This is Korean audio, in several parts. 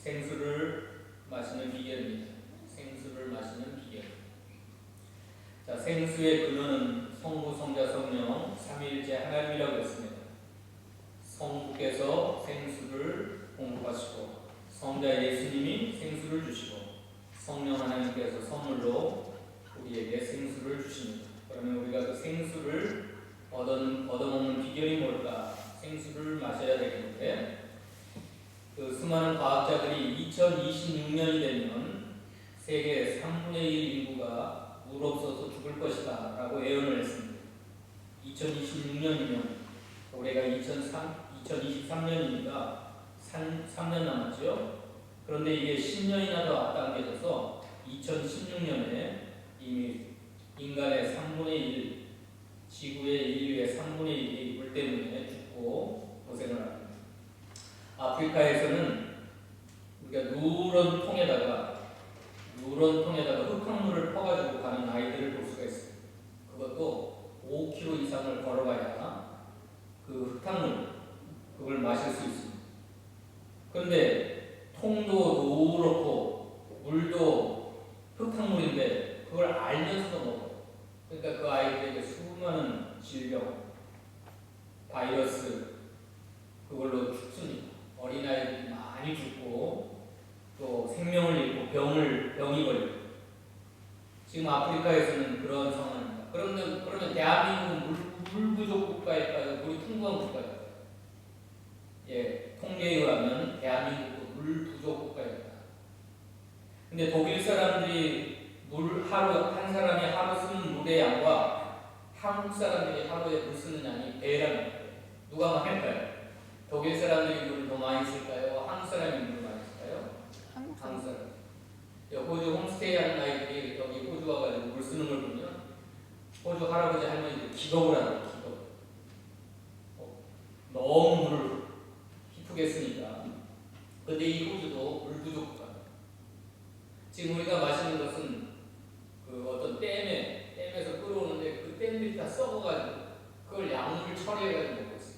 생수를 마시는 비결입니다. 생수를 마시는 비결. 자, 생수의 근원은 성부, 성자, 성령 삼위일체 하나님이라고 했습니다. 성부께서 생수를 공급하시고 성자 예수님이 생수를 주시고 성령 하나님께서 선물로 우리에게 생수를 주십니다. 그러면 우리가 그 생수를 얻어먹는 비결이 뭘까? 생수를 마셔야 되겠는데, 그 수많은 과학자들이 2026년이 되면 세계 3분의 1 인구가 물 없어서 죽을 것이다 라고 예언을 했습니다. 2026년이면 올해가 2023년이니까 3년 남았죠. 그런데 이게 10년이나 더 앞당겨져서 2016년에 이미 인간의 3분의 1, 지구의 인류의 3분의 1이 물 때문에 죽고 고생을 합니다. 아프리카에서는 우리가 누런 통에다가 흙탕물을 퍼가지고 가는 아이들을 볼 수가 있습니다. 그것도 5km 이상을 걸어가야 그 흙탕물 그걸 마실 수 있습니다. 그런데 통도 노랗고 물도 흙탕물인데 그걸 알면서도 먹어요. 그러니까 그 아이들에게 수많은 질병, 바이러스 그걸로 죽습니다. 어린아이들이 많이 죽고 또 생명을 잃고 병이 걸리고 지금 아프리카에서는 그런 상황입니다. 그러면 대한민국은 물 부족 국가일까요? 물이 풍부한 국가일까요? 예, 통계에 의하면 대한민국은 물 부족 국가입니다. 근데 독일 사람들이 한 사람이 하루 쓰는 물의 양과 한국 사람들이 하루에 물 쓰는 양이 배라는 거예요. 누가 많을까요? 독일 사람들이 물을 더 많이 쓸까요? 한국 사람이 물을 많이 쓸까요? 한국 사람. 호주 홈스테이 하는 아이들이 여기 호주 와가지고 물 쓰는 걸 보면 호주 할아버지 할머니들 기겁을 하는 거예요. 기겁. 너무 물을 희프게 쓰니까. 근데 이 호주도 물 부족합니다. 지금 우리가 마시는 것은 그 어떤 댐에서 끌어오는데 그 댐들이 다 썩어가지고 그걸 약물 처리해가지고 먹고 있어요.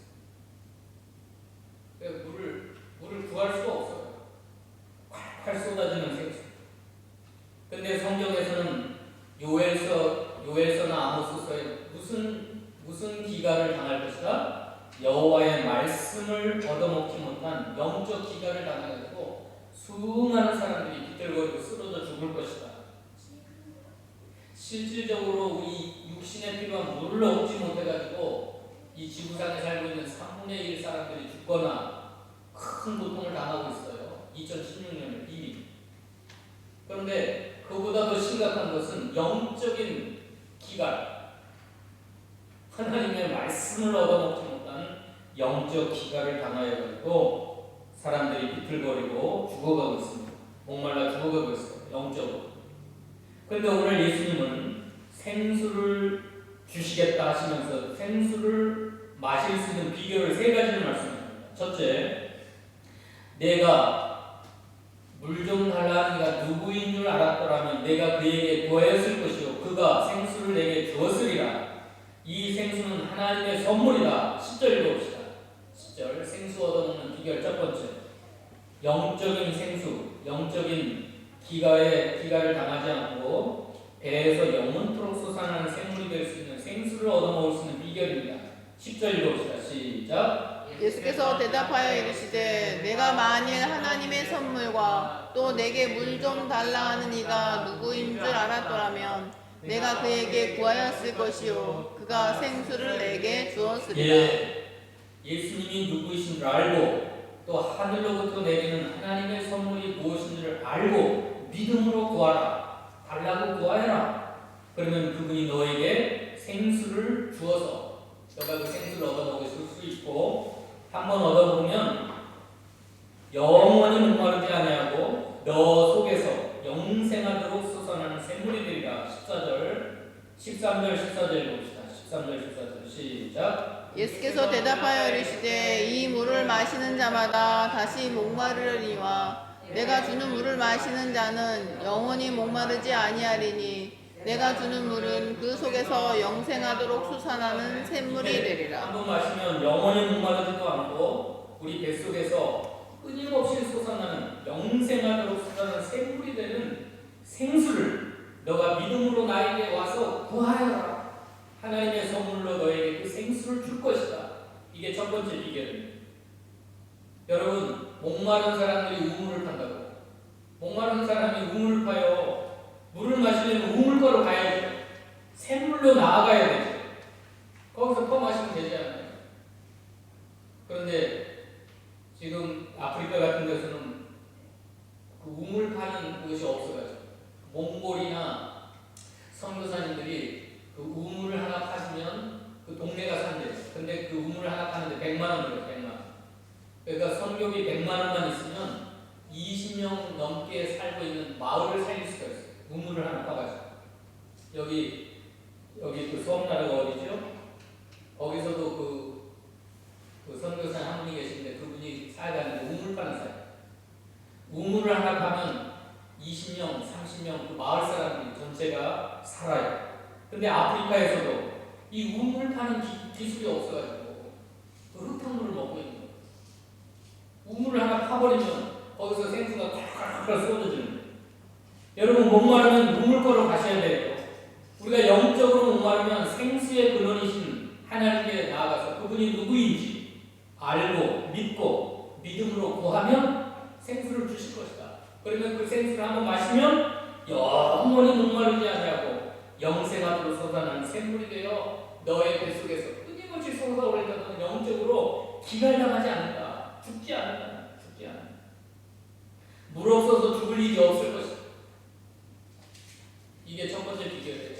그러니까 물을 구할 수가 없어요. 콸콸 쏟아지는 생수. 근데 성경에서는 요엘서나 아모스서에 무슨 기가를 당할 것이다? 여호와의 말씀을 얻어먹지 못한 영적 기가를 당해가지고 수많은 사람들이 비틀거리고 쓰러져 죽을 것이다. 실질적으로 우리 육신에 필요한 물을 얻지 못해가지고 이 지구상에 살고 있는 3분의 1 사람들이 죽거나 큰 고통을 당하고 있어요. 2016년에 이미. 그런데 그보다 더 심각한 것은 영적인 기갈. 하나님의 말씀을 얻어먹지 못한 영적 기갈을 당하여가지고 사람들이 비틀거리고 죽어가고 있습니다. 목말라 죽어가고 있어요. 영적으로. 그런데 오늘 예수님은 생수를 주시겠다 하시면서 생수를 마실 수 있는 비결을 3가지를 말씀합니다. 첫째, 내가 물 좀 달라 하는 이가 누구인 줄 알았더라면 내가 그에게 구하였을 것이요 그가 생수를 내게 주었으리라. 이 생수는 하나님의 선물이다. 10절 읽어봅시다. 10절 생수 얻어먹는 비결 첫 번째, 영적인 생수, 영적인 기가를 당하지 않고 배에서 영원토록 솟아나는 생물이 될 수 있는 생수를 얻어먹을 수 있는 비결입니다. 10절 읽어봅시다. 시작. 예수께서 대답하여 이르시되 내가 만일 하나님의 선물과 또 내게 물 좀 달라 하는 이가 누구인 줄 알았더라면 내가 그에게 구하였을 것이요 그가 생수를 내게 주었으리라. 예수님이 누구이신 줄 알고 또 하늘로부터 내리는 하나님의 선물이 무엇인 줄 알고 믿음으로 구하라. 달라고 구하여라. 그러면 그분이 너에게 생수를 주어서 너가 그 생수를 얻어먹을 수 있고 한번 얻어보면 영원히 목마르지 아니하고 너 속에서 영생하도록 솟아나는 샘물이 되리라. 13절 14절 봅시다. 13절 14절 시작. 예수께서 대답하여 이르시되 이 물을 마시는 자마다 다시 목마르리니와 내가 주는 물을 마시는 자는 영원히 목마르지 아니하리니 내가 주는 물은 그 속에서 영생하도록 솟아나는 샘물이 되리라. 한 번 마시면 영원히 목마르지도 않고 우리 뱃속에서 끊임없이 솟아나는 영생하도록 솟아나는 샘물이 되는 생수를 너가 믿음으로 나에게 와서 구하여라. 하나님의 선물로 너에게 그 생수를 줄 것이다. 이게 첫 번째 비결입니다. 여러분, 목마른 사람들이 우물을 판다고. 목마른 사람이 우물을 파요. 물을 마시려면 우물가로 가야죠. 샘물로 나아가야 되죠. 거기서 퍼 마시면 되지 않아요? 그런데 지금 아프리카 같은 데서는 그 우물 파는 곳이 없어가지고 몽골이나 선교사님들이 그 우물을 하나 파시면 그 동네가 산대요. 근데 그 우물을 하나 파는데 100만 원 들어요. 100만 원. 그러니까 선교비 100만 원만 있으면 20명 넘게 살고 있는 마을을 살릴 수가 있어요. 우물을 하나 파가지고. 여기 그 수업나라가 어디죠? 거기서도 그 선교사 한 분이 계신데 그분이 사역하는데 우물 파는 사역. 우물을 하나 파면 20명, 30명 그 마을 사람들이 전체가 살아요. 근데 아프리카에서도 이 우물 파는 기술이 없어가지고 그 흙탕물을 먹고 있는 거예요. 우물을 하나 파버리면 거기서 생수가 콸콸콸 쏟아지는 거예요. 여러분, 목마르면 우물가로 가셔야 돼요. 우리가 영적으로 목마르면 생수의 근원이신 하나님께 나아가서 그분이 누구인지 알고 믿고 믿음으로 구하면 생수를 주실 것이다. 그러면 그 생수를 한번 마시면 영원히 목마르지 아니하고 영생하도록 솟아나는 샘물이 되어 너의 뱃속에서 끊임없이 솟아오르니까 너는 영적으로 기갈당하지 않는다. 죽지 않는다. 물 없어서 죽을 일이 없을 것이다. 이게 첫 번째 비결이에요.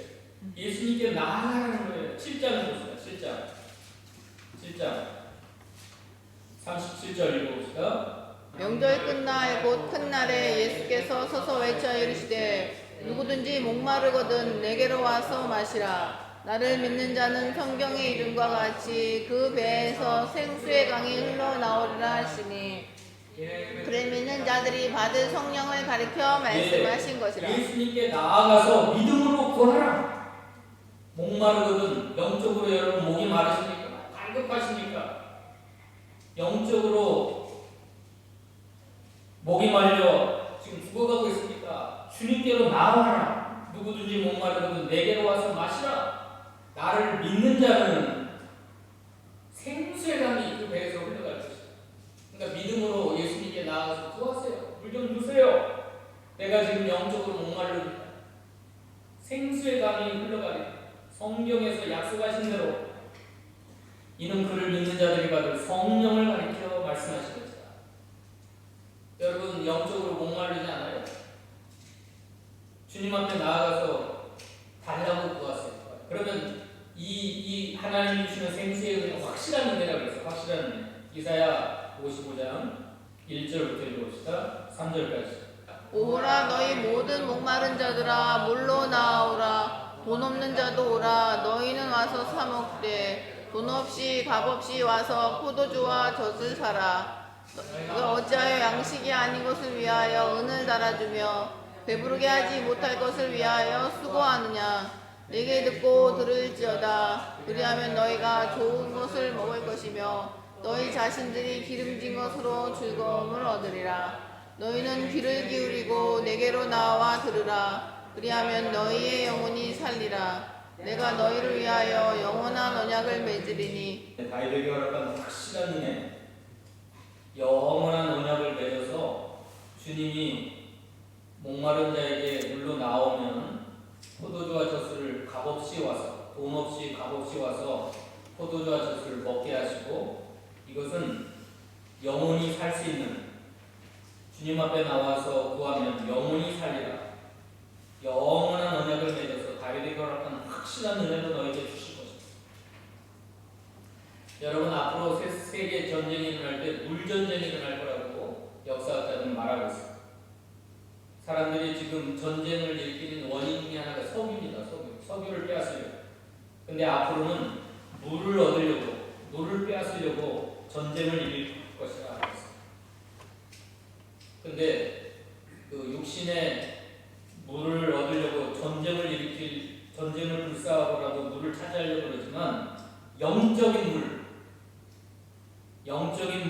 예수님께 나아가라는 거예요. 7장을 보시다. 7장 37절 읽어봅시다. 명절 끝날 곧 큰 날에 예수께서 서서 외쳐 이르시되 누구든지 목마르거든 내게로 와서 마시라. 나를 믿는 자는 성경의 이름과 같이 그 배에서 생수의 강이 흘러나오리라 하시니 그를 믿는 자들이 받을 성령을 가리켜 말씀하신 것이라. 예수님께 나아가서 믿음으로 구하라. 목마르거든 영적으로 여러분 목이 마르십니까? 갈급하십니까? 영적으로 목이 말려 지금 죽어가고 있습니까? 주님께로 나아와라. 누구든지 목마르거든 내게로 와서 마시라. 나를 믿는 자는 생수의 강이 그 배에서 흘러갈 것이다. 그러니까 믿음으로 예수님께 나아가서 구하세요. 물 좀 주세요. 내가 지금 영적으로 목마릅니다. 생수의 강이 흘러가리. 성경에서 약속하신 대로 이는 그를 믿는 자들이 받을 성령을 가리켜 말씀하신 것이다. 여러분, 영적으로 목마르지 않아요? 주님 앞에 나아가서 달라고 구하세요. 그러면 이 하나님이 주시는 생수의 은혜 확실한 은혜라고 했어요. 확실한 은혜. 이사야 55장 1절부터 읽어봅시다. 3절까지. 오라 너희 모든 목마른 자들아 물로 나오라. 돈 없는 자도 오라. 너희는 와서 사 먹되 돈 없이 값 없이 와서 포도주와 젖을 사라. 너희가 어찌하여 양식이 아닌 것을 위하여 은을 달아주며 배부르게 하지 못할 것을 위하여 수고하느냐. 내게 듣고 들을지어다. 그리하면 너희가 좋은 것을 먹을 것이며 너희 자신들이 기름진 것으로 즐거움을 얻으리라. 너희는 귀를 기울이고 내게로 나와 들으라. 그리하면 너희의 영혼이 살리라. 내가 너희를 위하여 영원한 언약을 맺으리니. 다윗에게 허락한 확실한 은혜, 영원한 언약을 맺어서 주님이 목마른 자에게 물로 나오면 포도주와 젖을 값없이 와서 돈 없이 값없이 와서 포도주와 젖을 먹게 하시고 이것은 영원히 살 수 있는 주님 앞에 나와서 구하면 영원히 살리라. 영원한 언약을 맺어서 다윗에게 허락한 확실한 은혜로 너에게 주실 것입니다. 여러분, 앞으로 세계 전쟁이 일어날 때 물전쟁이 일어날 거라고 역사학자들은 말하고 있습니다. 사람들이 지금 전쟁을 일으키는 원인 중에 하나가 석유입니다. 석유를 빼앗으려고. 근데 앞으로는 물을 얻으려고, 물을 빼앗으려고 전쟁을 일으킬 것이라 하고 있습니다. 근데 그 육신의 물을 얻으려고 전쟁을 불사하고라도 물을 차지하려고 그러지만 영적인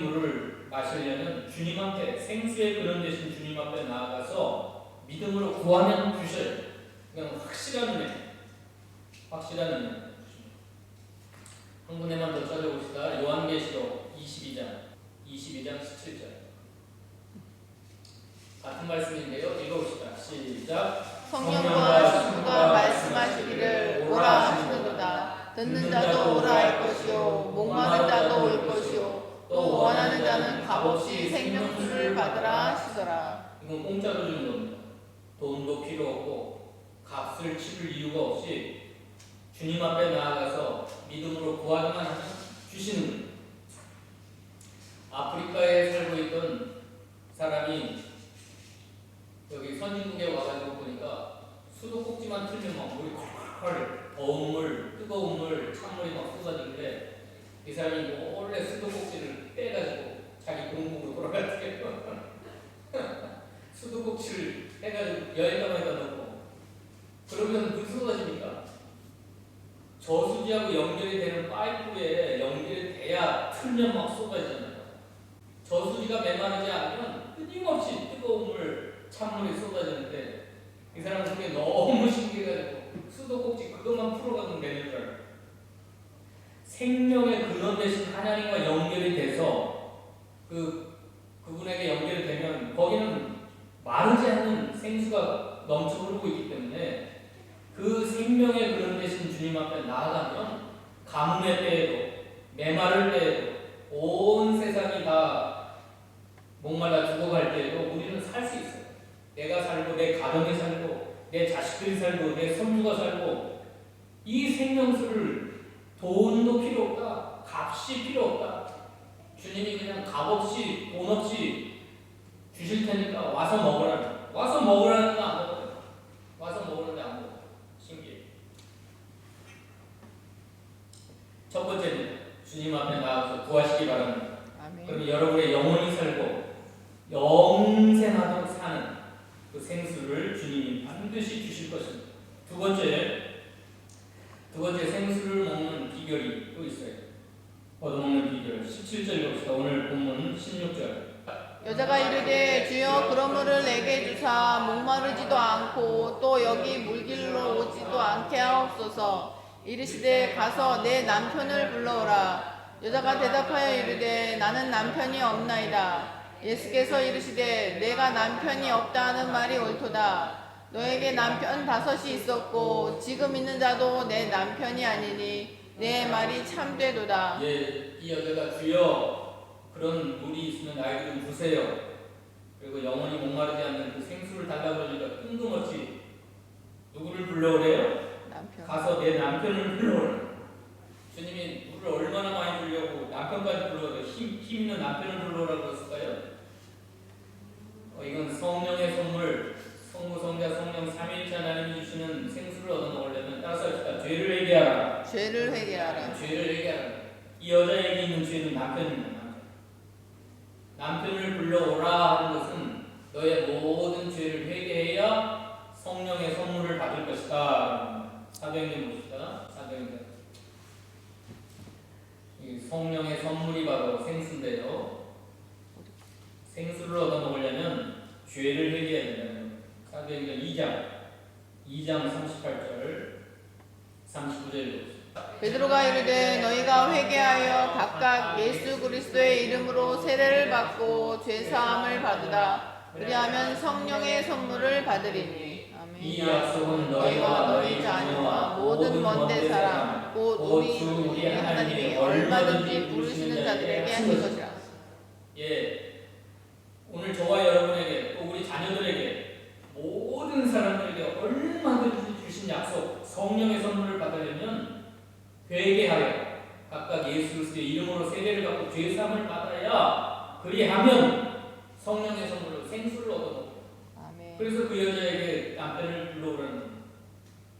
물을 가시려면 주님 앞에, 생수의 근원 되신 주님 앞에 나아가서 믿음으로 구하면 주셔요. 그냥 확실한 은혜, 확실한 은혜. 한 군데만 더 찾아봅시다. 요한계시록 22장 17절. 같은 말씀인데요. 읽어봅시다. 시작. 성령과 신부가 말씀하시기를 오라 하시는도다. 듣는 자도 오라 할 것이요 목마른 자도 올 것이요 또 원하는 자는 값없이 생명수를 받으라 하시더라. 이건 공짜로 주는 겁니다. 돈도 필요 없고 값을 치를 이유가 없이 주님 앞에 나아가서 믿음으로 구하기만 하면 주시는 거예요. 아프리카에 살고 있던 사람이 여기 선진국에 와가지고 보니까 수도꼭지만 틀면 막 물이 콸콸콸, 더운 물, 뜨거운 물, 찬물이 막 쏟아지길래 이 사람이 몰래 수도꼭지를 빼가지고 자기 공국으로 돌아갔대요. 수도꼭지를 해가지고 여행감에다 넣고 그러면 물 쏟아지니까 저수지하고 연결이 되는 파이프에 연결이 돼야 틀면 막 쏟아지잖아요. 저수지가 메마르지 않으면 끊임없이 뜨거운 물, 찬물이 쏟아지는데 이 사람은 그게 너무 신기해가지고 수도꼭지 그것만 풀어가면 되는 줄 알아요. 생명의 근원 되신 하나님과 연결이 돼서 그분에게 연결이 되면 거기는 마르지 않는 생수가 넘쳐 흐르고 있기 때문에 그 생명의 근원 되신 주님 앞에 나아가면 가뭄의 때에도 메마를 때에도 온 세상이 다 목말라 죽어갈 때에도 우리는 살 수 있어요. 내가 살고 내 가정이 살고 내 자식들이 살고 내 손주가 살고 이 생명수를 돈도 필요 없다. 값이 필요 없다. 주님이 그냥 값 없이 돈 없이 주실 테니까 와서 먹으라는. 와서 먹으라는 건 안 먹어요. 와서 먹으라는 안 먹어요. 신기해. 첫 번째는 주님 앞에 나와서 구하시기 바랍니다. 아멘. 그럼 여러분의 영혼이 살고 영생하도록 사는 그 생수를 주님이 반드시 주실 것입니다. 두 번째 생수를 먹는 비결이 또 있어요. 얻어먹는 비결. 17절 봅시다. 오늘 본문 16절. 여자가 이르되 주여 그런 물을 내게 주사 목마르지도 않고 또 여기 물길로 오지도 않게 하옵소서. 이르시되 가서 내 남편을 불러오라. 여자가 대답하여 이르되 나는 남편이 없나이다. 예수께서 이르시되 내가 남편이 없다 하는 말이 옳도다. 너에게 남편 5이 있었고 지금 있는 자도 내 남편이 아니니 내 말이 참되도다. 예, 이 여자가 주여 그런 물이 있으면 나에게 좀 주세요. 그리고 영원히 목마르지 않는 그 생수를 달라고 하니까 뜬금없이 누구를 불러오래요? 남편. 가서 내 남편을 불러오래. 주님이 물을 얼마나 많이 주려고 남편까지 불러오래. 힘 있는 남편을 불러오라고 그랬을까요? 이건 성령의 선물, 성부, 성자, 성령 삼위일체 하나님이 주시는 생수를 얻어먹으려면 따라서 합시다. 죄를 회개하라. 죄를 회개하라. 죄를 회개하라. 이 여자에게 있는 죄는 남편입니다. 남편을 불러오라 하는 것은 너의 모든 죄를 회개해야 성령의 선물을 받을 것이다. 사도행전 봅시다. 사도행전. 이 성령의 선물이 바로 생수인데요. 생수를 얻어먹으려면 죄를 회개해야 된다는 사도행전 2장 38절 39절 베드로가 이르되 너희가 회개하여 각각 예수 그리스도의 이름으로 세례를 받고 죄사함을 받으라. 그리하면 성령의 선물을 받으리니. 아멘. 이 약속은 너희와 너희 자녀와 모든 먼데 사람 곧 우리 하나님이 얼마든지 부르시는 자들에게 하실 것이라. 예, 오늘 저와 여러분에게 또 우리 자녀들에게 모든 사람들에게 얼마든지 주신 약속 성령의 선물을 받으려면 회개하여 각각 예수 그리스도의 이름으로 세례를 받고 죄사함을 받아야 그리하면 성령의 선물로 생수를 얻어먹어요. 그래서 그 여자에게 남편을 불러오라는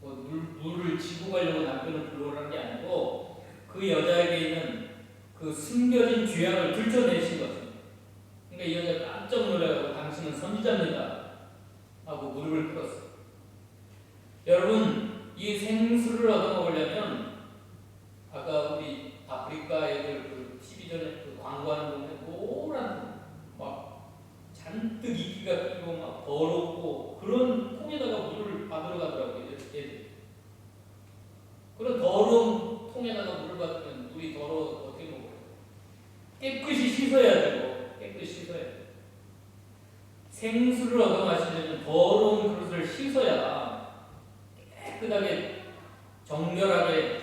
물을 지고 가려고 남편을 불러오라는 게 아니고 그 여자에게 있는 그 숨겨진 죄악을 들춰내신 거죠. 그러니까 이 여자가 깜짝 놀라고 당신은 선지자입니다 하고 무릎을 꿇었어요. 여러분 이 생수를 얻어먹으려면 아까 우리 아프리카 애들 그 TV전에 그 광고하는 건데 노란 더럽고 그런 통에다가 물을 받으러 가더라고요. 애들. 그런 더러운 통에다가 물을 받으면 물이 더러워 어떻게 먹어요? 깨끗이 씻어야 되고 깨끗이 씻어야 돼요. 생수를 얻어 마시려면 더러운 그릇을 씻어야 깨끗하게 정결하게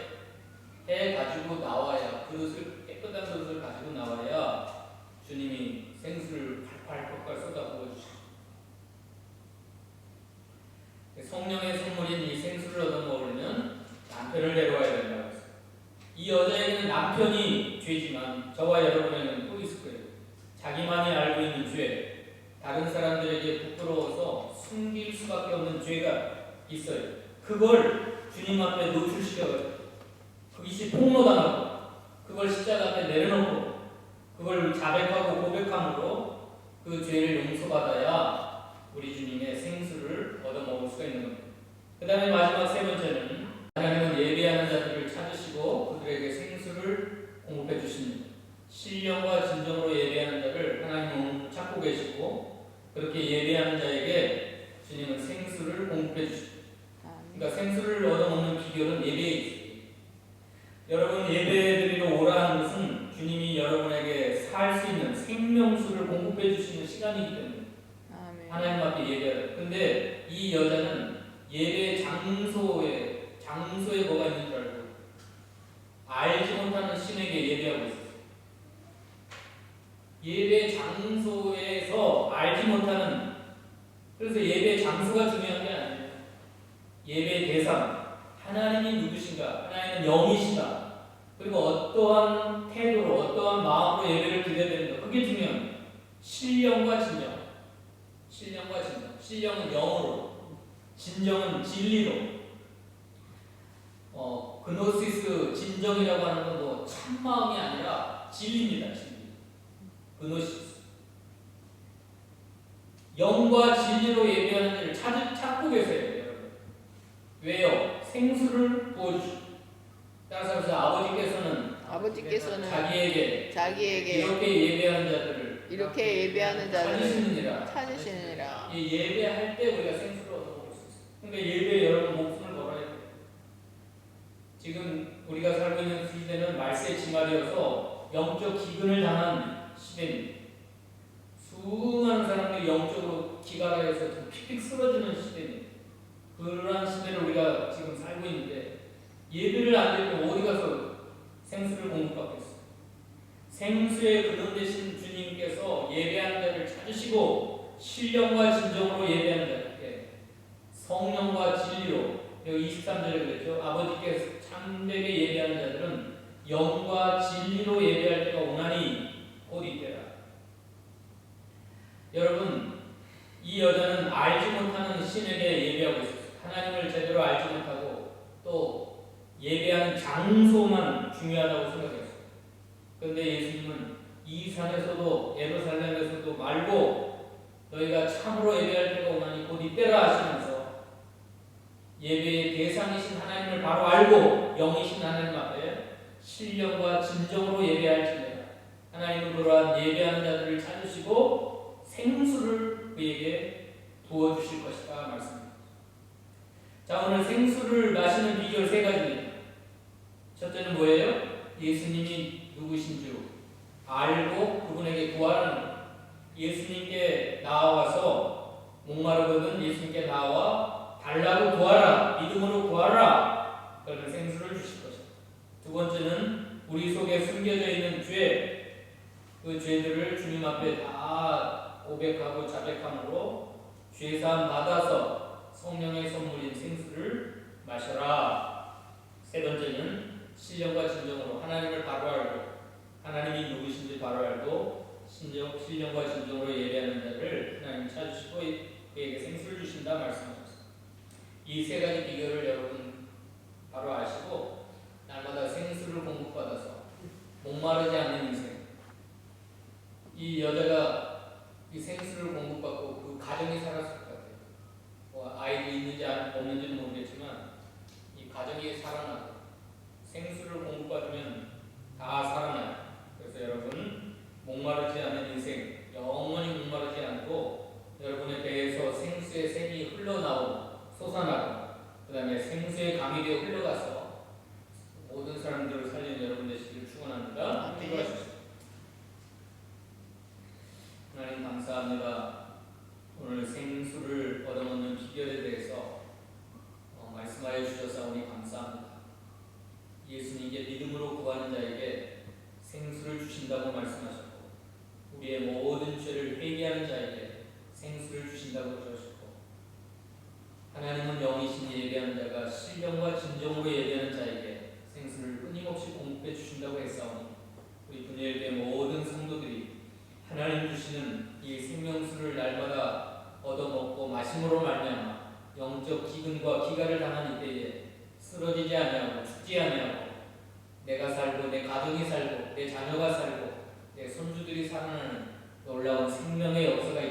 해가지고 나와야 그릇을 깨끗한 그릇을 가지고 나와야 주님이 생수를 팔팔 쏟아 부어주시고 성령의 선물인 이 생수를 얻어 먹으려면 남편을 데려와야 된다고 했어요. 이 여자에게는 남편이 죄지만 저와 여러분에게는 또 있을 거예요. 자기만이 알고 있는 죄, 다른 사람들에게 부끄러워서 숨길 수밖에 없는 죄가 있어요. 그걸 주님 앞에 노출시켜가지고 그것이 폭로당하고 그걸 십자가 앞에 내려놓고 그걸 자백하고 고백함으로 그 죄를 용서받아야 우리 주님의 생수를 얻어먹을 수가 있는 겁니다. 그 다음에 마지막 세 번째는 하나님은 예배하는 자들을 찾으시고 그들에게 생수를 공급해 주십니다. 신령과 진정으로 예배하는 자를 하나님은 찾고 계시고 그렇게 예배하는 자에게 주님은 생수를 공급해 주십니다. 그러니까 생수를 얻어먹는 비결은 예배에 있습니다. 여러분 예배드리러 오라 하는 것은 주님이 여러분에게 살 수 있는 생명수를 공급해 주시는 시간이기 때문에 하나님 앞에 예배하라. 근데 이 여자는 예배 장소에 뭐가 있는 줄 알고 알지 못하는 신에게 예배하고 있었어요. 예배 장소에서 알지 못하는 그래서 예배 장소가 중요한 게 아니에요. 예배 대상 하나님이 누구신가? 하나님은 영이시다. 그리고 어떠한 태도로 어떠한 마음으로 예배를 드려야 되는가? 그게 중요합니다. 신령과 진정. 신령과 진정. 신령은 영으로, 진정은 진리로. 그노시스 진정이라고 하는 건 뭐 참마음이 아니라 진리입니다. 진리. 그노시스. 영과 진리로 예배하는 자를 찾고 계세요, 여러분. 왜요? 생수를 부어주시고. 따라서 아버지께서는 자기에게 이렇게 예배하는 자들을 찾으시느니라. 이 예배할 때 우리가 생수를 얻어먹을 수 있어요. 그러니까 예배에 여러분 목숨을 걸어야 돼요. 지금 우리가 살고 있는 시대는 말세 지말이어서 영적 기근을 당한 시대입니다. 수많은 사람들이 영적으로 기갈하여서 픽픽 쓰러지는 시대입니다. 그러한 시대를 우리가 지금 살고 있는데 예배를 안 드리면 어디 가서 생수를 공급받겠어요? 생수의 근원 되신 주님께서 예배하는 자를 찾으시고 신령과 진정으로 예배하는 자들께 성령과 진리로 여기 23절에 그랬죠. 아버지께 참되게 예배하는 자들은 영과 진리로 예배할 때가 오나니 곧 이때라. 여러분 이 여자는 알지 못하는 신에게 예배하고 있었어요. 하나님을 제대로 알지 못하고 또 예배하는 장소만 중요하다고 생각했어요. 그런데 예수님은 이 산에서도 예루살렘에서도 말고 너희가 참으로 예배할 때가 오나니 곧 이때라 하시면서 예배의 대상이신 하나님을 바로 알고 영이신 하나님 앞에 신령과 진정으로 예배할지니라. 하나님은 그러한 예배하는 자들을 찾으시고 생수를 그에게 부어주실 것이다 말씀입니다. 자, 오늘 생수를 마시는 비결 세 가지입니다. 첫째는 뭐예요? 예수님이 누구신 줄 알고 그분에게 구하라는 것. 예수님께 나와서 목마르거든 예수님께 나와 달라고 구하라. 믿음으로 구하라. 그러면 생수를 주실 것이다. 두 번째는 우리 속에 숨겨져 있는 죄, 그 죄들을 주님 앞에 다 고백하고 자백함으로 죄사함 받아서 성령의 선물인 생수를 마셔라. 세 번째는 신령과 진정으로 하나님을 바로 알고 하나님이 누구신지 바로 알고 신령과 진정으로 예배하는 자를 하나님 찾으시고 그에게 생수를 주신다 말씀하셨습니다. 이 세 가지 비결을 여러분 바로 아시고 날마다 생수를 공급받아서 목마르지 않는 인생. 이 여자가 이 생수를 공급받고 그 가정이 살았을 것 같아요. 뭐 아이도 있는지 없는지는 모르겠지만 이 가정이 살아나고 생수를 공급받으면 다 살아나요. 그래서 여러분 목마르지 않은 인생, 영원히 목마르지 않고 여러분의 배에서 감사합니다. 오늘 생수를 얻어먹는 비결에 대해서 말씀하여 주셔서 감사합니다. 예수님께 믿음으로 구하는 자에게 생수를 주신다고 말씀하셨고 우리의 모든 죄를 회개하는 자에게 생수를 주신다고 그러셨고 하나님은 영이시니 예배하는 자가 신령과 진정으로 예배하는 자에게 생수를 끊임없이 공급해 주신다고 했사오니 우리 분열교회 모든 성도들이 하나님 주시는 이 생명수를 날마다 얻어먹고 마심으로 말미암아 영적 기근과 기가를 당한 이때에 쓰러지지 아니하고 죽지 아니하고 내가 살고 내 가정이 살고 내 자녀가 살고 내 손주들이 살아나는 놀라운 생명의 역사가